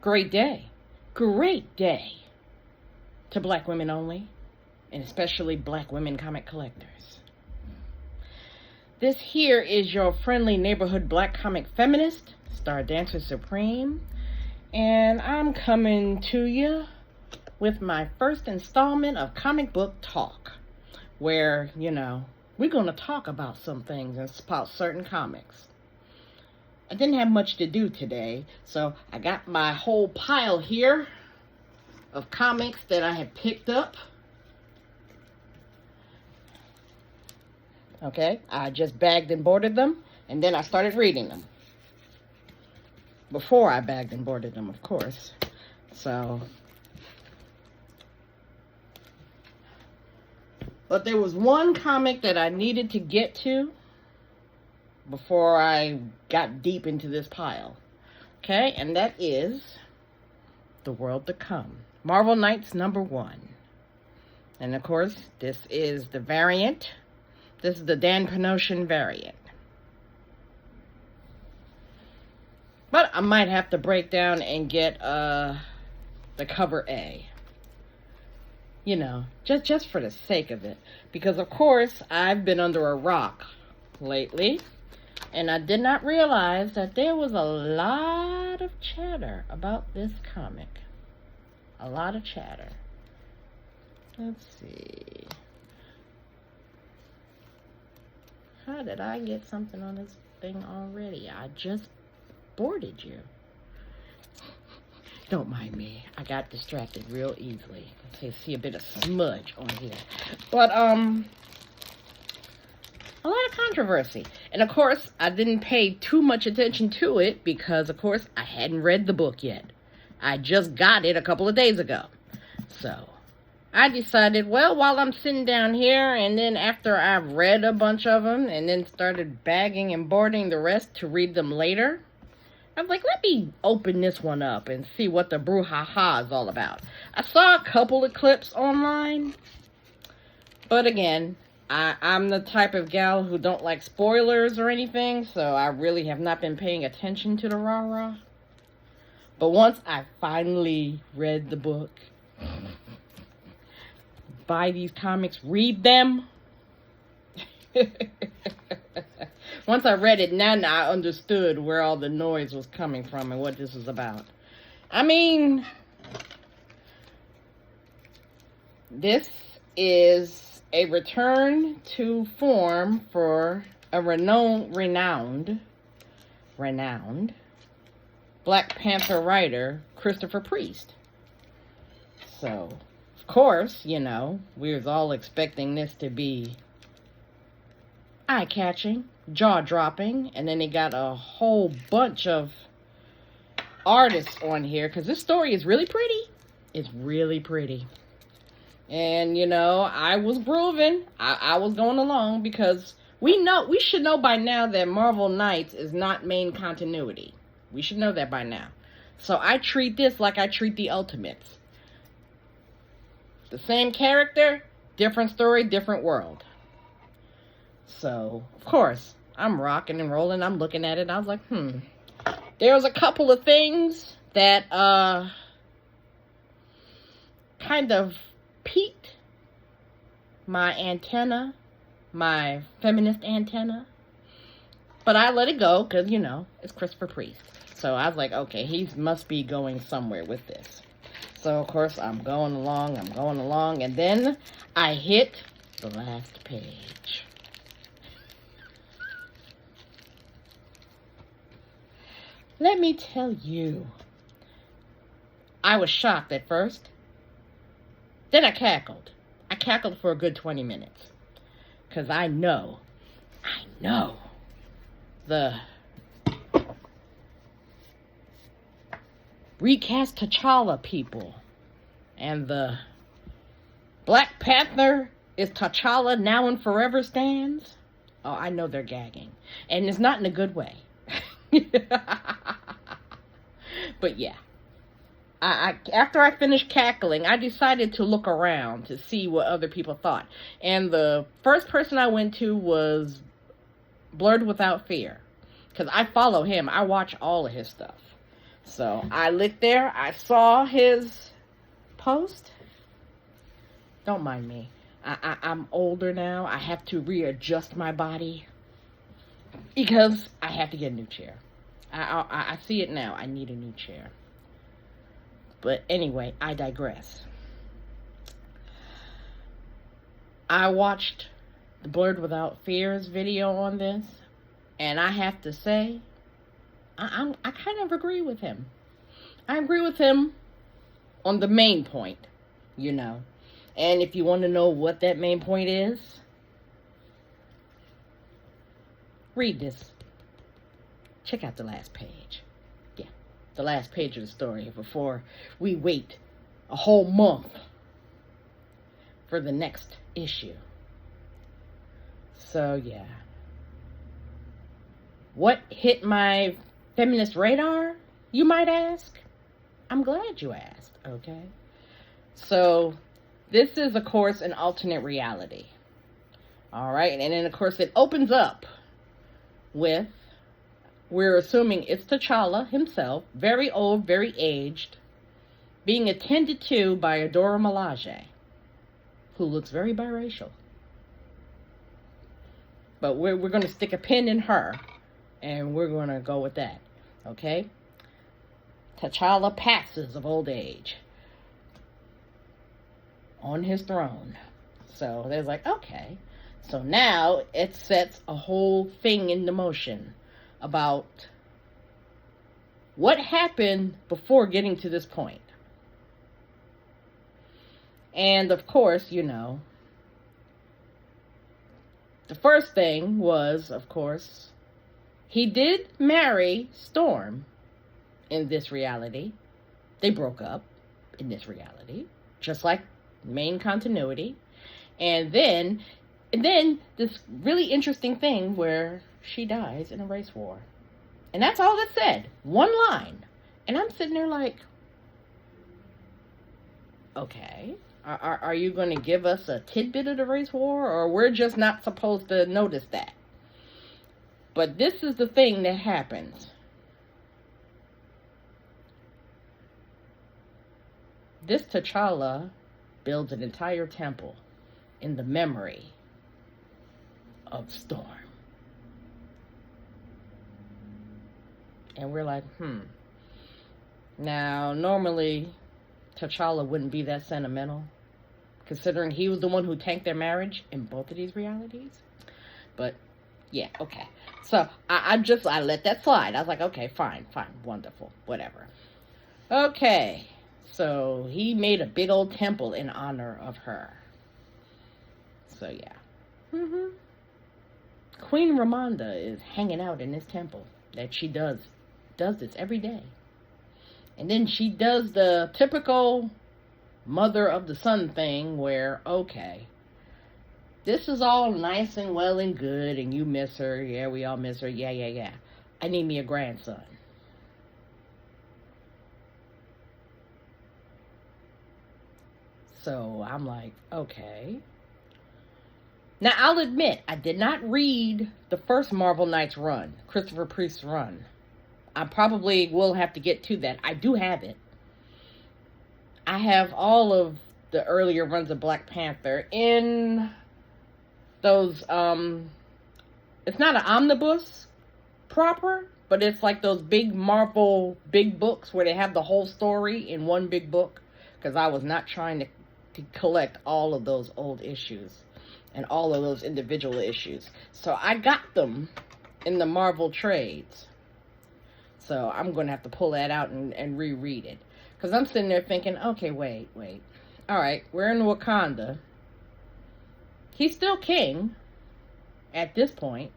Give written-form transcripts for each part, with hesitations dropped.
Great day. Great day. To black women only, and especially black women comic collectors. This here is your friendly neighborhood black comic feminist, Star Dancer Supreme, and I'm coming to you with my first installment of Comic Book Talk, where, we're going to talk about some things and about certain comics. I didn't have much to do today, so I got my whole pile here of comics that I had picked up. Okay, I just bagged and boarded them, and then I started reading them. Before I bagged and boarded them, of course. But there was one comic that I needed to get to before I got deep into this pile. Okay, and that is The World to Come. Marvel Knights #1. And of course, this is the variant. This is the Dan Panosian variant. But I might have to break down and get the cover A. Just for the sake of it. Because of course, I've been under a rock lately. And I did not realize that there was a lot of chatter about this comic. A lot of chatter. Let's see. How did I get something on this thing already? I just boarded you. Don't mind me. I got distracted real easily. So you see a bit of smudge on here. But, a lot of controversy. And of course, I didn't pay too much attention to it because, of course, I hadn't read the book yet. I just got it a couple of days ago. So, I decided, well, while I'm sitting down here, and then after I've read a bunch of them, and then started bagging and boarding the rest to read them later, I was like, let me open this one up and see what the brouhaha is all about. I saw a couple of clips online, but again, I'm the type of gal who don't like spoilers or anything, so I really have not been paying attention to the rah-rah. But once I finally read the book, buy these comics, read them. Once I read it, now I understood where all the noise was coming from and what this was about. I mean, this is a return to form for a renowned Black Panther writer, Christopher Priest. So, of course, we was all expecting this to be eye-catching, jaw-dropping, and then they got a whole bunch of artists on here, because this story is really pretty. It's really pretty. And, I was grooving. I was going along because we should know by now that Marvel Knights is not main continuity. We should know that by now. So I treat this like I treat the Ultimates. The same character, different story, different world. So, of course, I'm rocking and rolling. I'm looking at it. And I was like, There's a couple of things that kind of piqued my antenna, my feminist antenna. But I let it go because, it's Christopher Priest. So I was like, okay, he must be going somewhere with this. So, of course, I'm going along, and then I hit the last page. Let me tell you, I was shocked at first. Then I cackled. I cackled for a good 20 minutes. Because I know the recast T'Challa people and the Black Panther is T'Challa now and forever stands. Oh, I know they're gagging. And it's not in a good way. But yeah. After I finished cackling, I decided to look around to see what other people thought. And the first person I went to was Blurred Without Fear. Because I follow him. I watch all of his stuff. So I looked there. I saw his post. Don't mind me. I'm older now. I have to readjust my body because I have to get a new chair. I see it now. I need a new chair. But anyway, I digress. I watched the Blurred Without Fears video on this, and I have to say, I kind of agree with him. I agree with him on the main point, you know. And if you want to know what that main point is, read this. Check out the last page. Yeah, the last page of the story before we wait a whole month for the next issue. So, yeah. What hit my feminist radar, you might ask? I'm glad you asked, okay? So, this is, of course, an alternate reality. All right? And then, of course, it opens up with, we're assuming it's T'Challa himself, very old, very aged, being attended to by Adora Milaje, who looks very biracial. But we're going to stick a pin in her, and we're going to go with that, okay? T'Challa passes of old age on his throne. So they're like, okay. So now it sets a whole thing into motion about what happened before getting to this point. And of course, you know, the first thing was, of course, he did marry Storm in this reality. They broke up in this reality, just like main continuity. And then this really interesting thing where she dies in a race war. And that's all it said. One line. And I'm sitting there like, okay, are you going to give us a tidbit of the race war, or we're just not supposed to notice that? But this is the thing that happens. This T'Challa builds an entire temple in the memory of Storm. And we're like, Now, normally, T'Challa wouldn't be that sentimental, considering he was the one who tanked their marriage in both of these realities. But, yeah, okay. So, I let that slide. I was like, okay, fine, wonderful, whatever. Okay, so he made a big old temple in honor of her. So, yeah. Queen Ramonda is hanging out in this temple that she does this every day. And then she does the typical mother of the sun thing where, okay, this is all nice and well and good and you miss her. Yeah, we all miss her. Yeah. I need me a grandson. So I'm like, okay. Now, I'll admit, I did not read the first Marvel Knights run, Christopher Priest's run. I probably will have to get to that. I do have it. I have all of the earlier runs of Black Panther in those, it's not an omnibus proper, but it's like those big Marvel big books where they have the whole story in one big book, because I was not trying to collect all of those old issues and all of those individual issues. So I got them in the Marvel trades. So I'm going to have to pull that out and reread it. Because I'm sitting there thinking, okay, wait. All right, we're in Wakanda. He's still king at this point.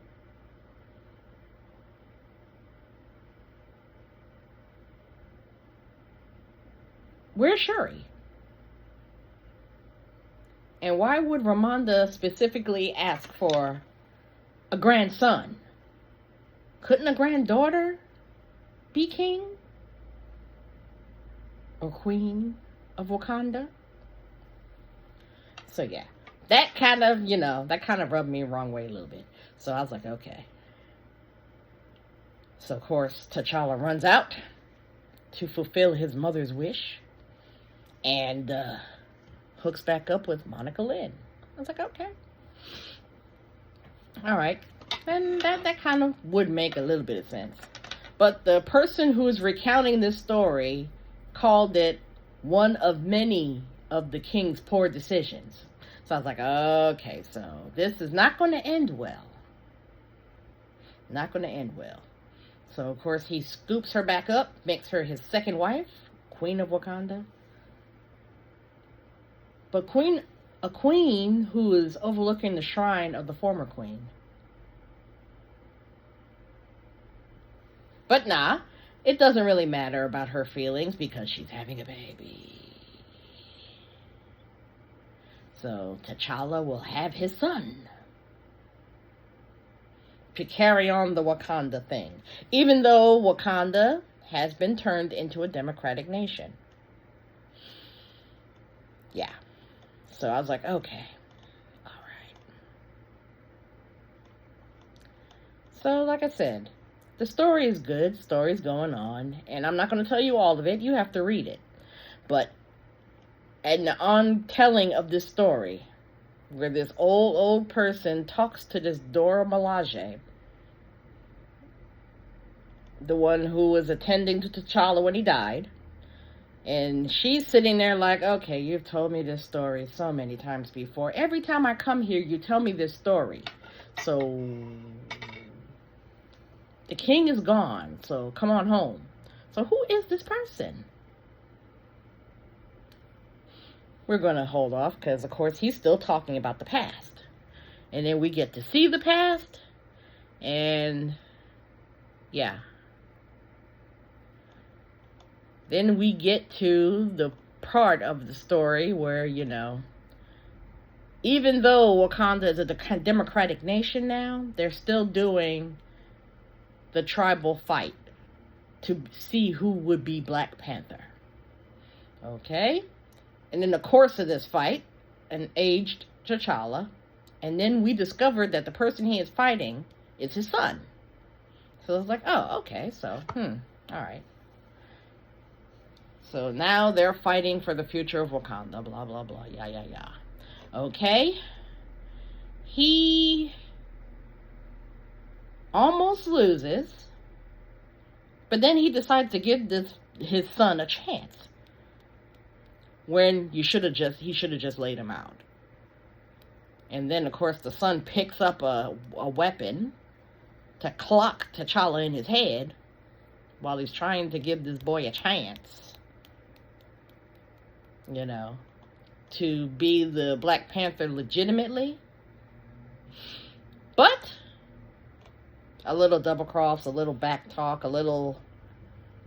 Where's Shuri? And why would Ramonda specifically ask for a grandson? Couldn't a granddaughter be king or queen of Wakanda? So yeah, that kind of rubbed me the wrong way a little bit. So I was like, okay. So of course, T'Challa runs out to fulfill his mother's wish and hooks back up with Monica Lynn. I was like, okay. All right. And that kind of would make a little bit of sense. But the person who is recounting this story called it one of many of the king's poor decisions. So I was like, okay, so this is not going to end well. Not going to end well. So, of course, he scoops her back up, makes her his second wife, Queen of Wakanda. But a queen who is overlooking the shrine of the former queen. But nah, it doesn't really matter about her feelings because she's having a baby. So T'Challa will have his son to carry on the Wakanda thing. Even though Wakanda has been turned into a democratic nation. Yeah. So I was like, okay. All right. So like I said, the story is good. The story's going on. And I'm not going to tell you all of it. You have to read it. But an on-telling of this story, where this old person talks to this Dora Milaje, the one who was attending to T'Challa when he died, and she's sitting there like, okay, you've told me this story so many times before. Every time I come here, you tell me this story. So the king is gone, so come on home. So who is this person? We're going to hold off because, of course, he's still talking about the past. And then we get to see the past. And, yeah. Then we get to the part of the story where, you know, even though Wakanda is a democratic nation now, they're still doing the tribal fight to see who would be Black Panther. Okay? And in the course of this fight, an aged T'Challa, and then we discovered that the person he is fighting is his son. So it's like, oh, okay, so, all right. So now they're fighting for the future of Wakanda, blah, blah, blah, yeah. Okay. He almost loses, but then he decides to give his son a chance. When he should have just laid him out. And then, of course, the son picks up a weapon to clock T'Challa in his head while he's trying to give this boy a chance, you know, to be the Black Panther legitimately. But a little double cross, a little back talk, a little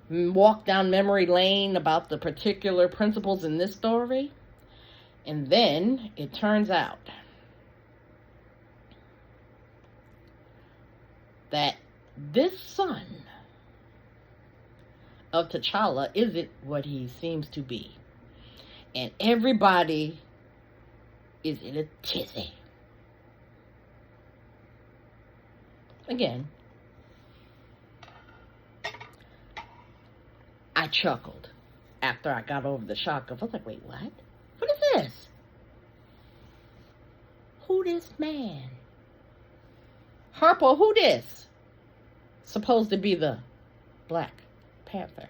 walk down memory lane about the particular principles in this story. And then it turns out that this son of T'Challa isn't what he seems to be. And everybody is in a tizzy. Again, I chuckled after I got over the shock of, I was like, wait, what? What is this? Who this man? Harpo, who this? Supposed to be the Black Panther.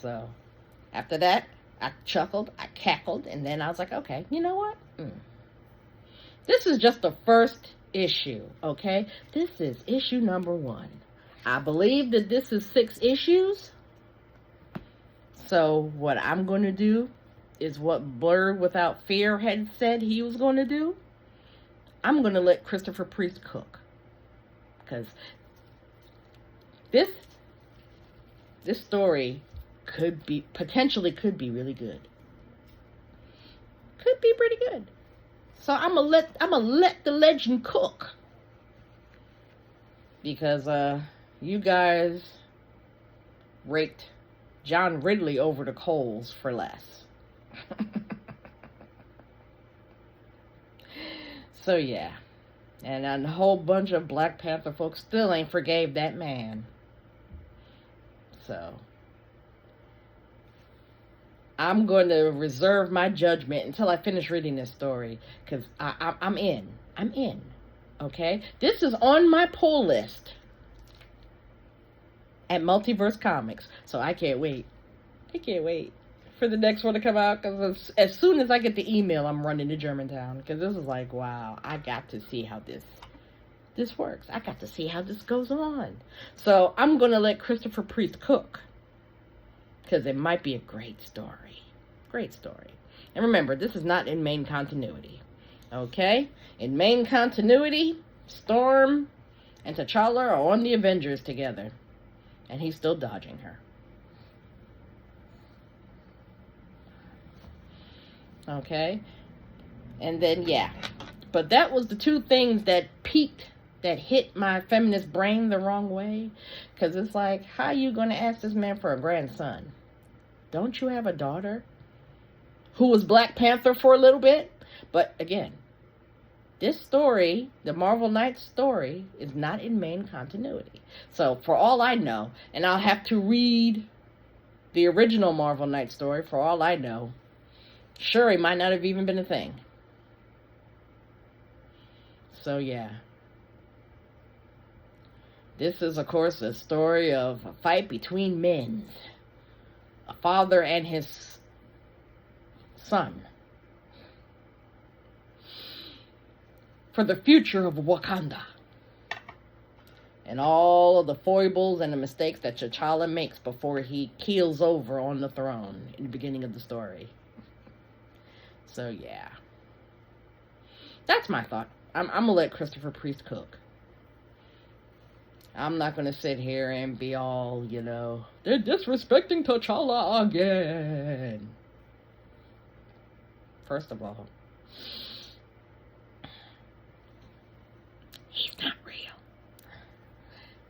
So, after that, I chuckled, I cackled, and then I was like, okay, you know what? This is just the first issue, okay? This is issue number 1. I believe that this is 6 issues. So what I'm going to do is what Blurred Without Fear had said he was going to do. I'm going to let Christopher Priest cook. Because this story potentially could be really good. Could be pretty good. So I'm gonna let the legend cook. Because you guys raked John Ridley over the coals for less. So yeah. And a whole bunch of Black Panther folks still ain't forgave that man. So I'm going to reserve my judgment until I finish reading this story, because I'm in. I'm in. Okay? This is on my pull list at Multiverse Comics. So I can't wait. I can't wait for the next one to come out, because as soon as I get the email, I'm running to Germantown, because this is like, wow, I got to see how this works. I got to see how this goes on. So I'm going to let Christopher Priest cook, because it might be a great story. Great story. And remember, this is not in main continuity. Okay? In main continuity, Storm and T'Challa are on the Avengers together. And he's still dodging her. Okay? And then, yeah. But that was the two things that hit my feminist brain the wrong way. Because it's like, how are you going to ask this man for a grandson? Don't you have a daughter who was Black Panther for a little bit? But again, this story, the Marvel Knights story, is not in main continuity. So for all I know, and I'll have to read the original Marvel Knights story, for all I know, Shuri might not have even been a thing. So yeah. This is, of course, a story of a fight between men. A father and his son. For the future of Wakanda. And all of the foibles and the mistakes that T'Challa makes before he keels over on the throne in the beginning of the story. So, yeah. That's my thought. I'm going to let Christopher Priest cook. I'm not going to sit here and be all, they're disrespecting T'Challa again. First of all, he's not real.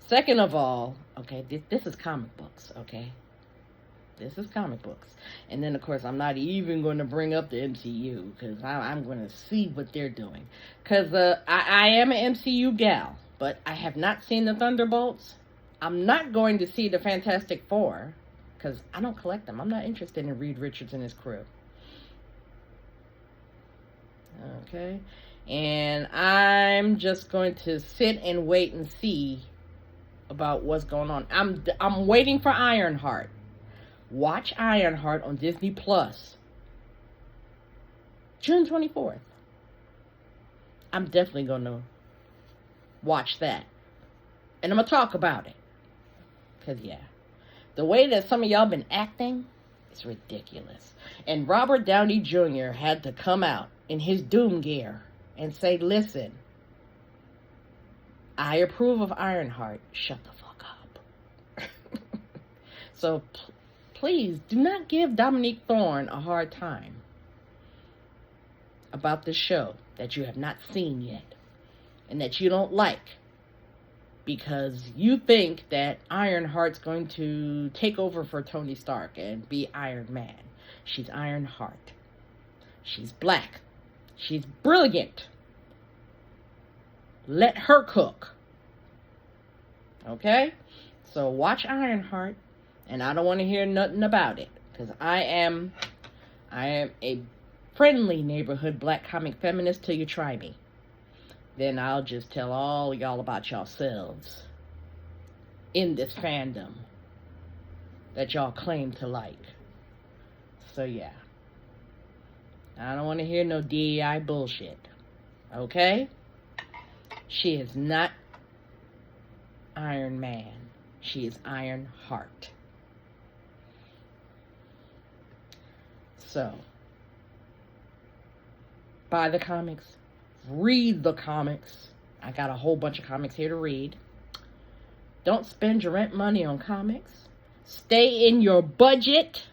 Second of all, okay, this is comic books, okay? This is comic books. And then, of course, I'm not even going to bring up the MCU, because I'm going to see what they're doing. Because I am an MCU gal, but I have not seen the Thunderbolts. I'm not going to see the Fantastic Four, because I don't collect them. I'm not interested in Reed Richards and his crew. Okay? And I'm just going to sit and wait and see about what's going on. I'm waiting for Ironheart. Watch Ironheart on Disney Plus. June 24th. I'm definitely going to watch that. And I'm going to talk about it. Because, yeah. The way that some of y'all been acting is ridiculous. And Robert Downey Jr. had to come out in his Doom gear and say, listen, I approve of Ironheart. Shut the fuck up. So, please, do not give Dominique Thorne a hard time about this show that you have not seen yet and that you don't like, because you think that Ironheart's going to take over for Tony Stark and be Iron Man. She's Ironheart. She's black. She's brilliant. Let her cook. Okay? So watch Ironheart, and I don't want to hear nothing about it, because I am a friendly neighborhood black comic feminist till you try me. Then I'll just tell all y'all about yourselves in this fandom that y'all claim to like. So yeah. I don't want to hear no DEI bullshit. Okay? She is not Iron Man. She is Iron Heart. So, buy the comics. Read the comics. I got a whole bunch of comics here to read. Don't spend your rent money on comics. Stay in your budget.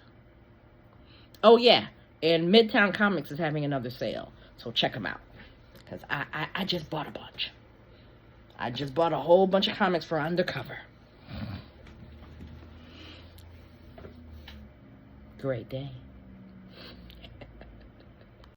Oh, yeah. And Midtown Comics is having another sale. So check them out. Because I just bought a bunch. I just bought a whole bunch of comics for Undercover. Great day.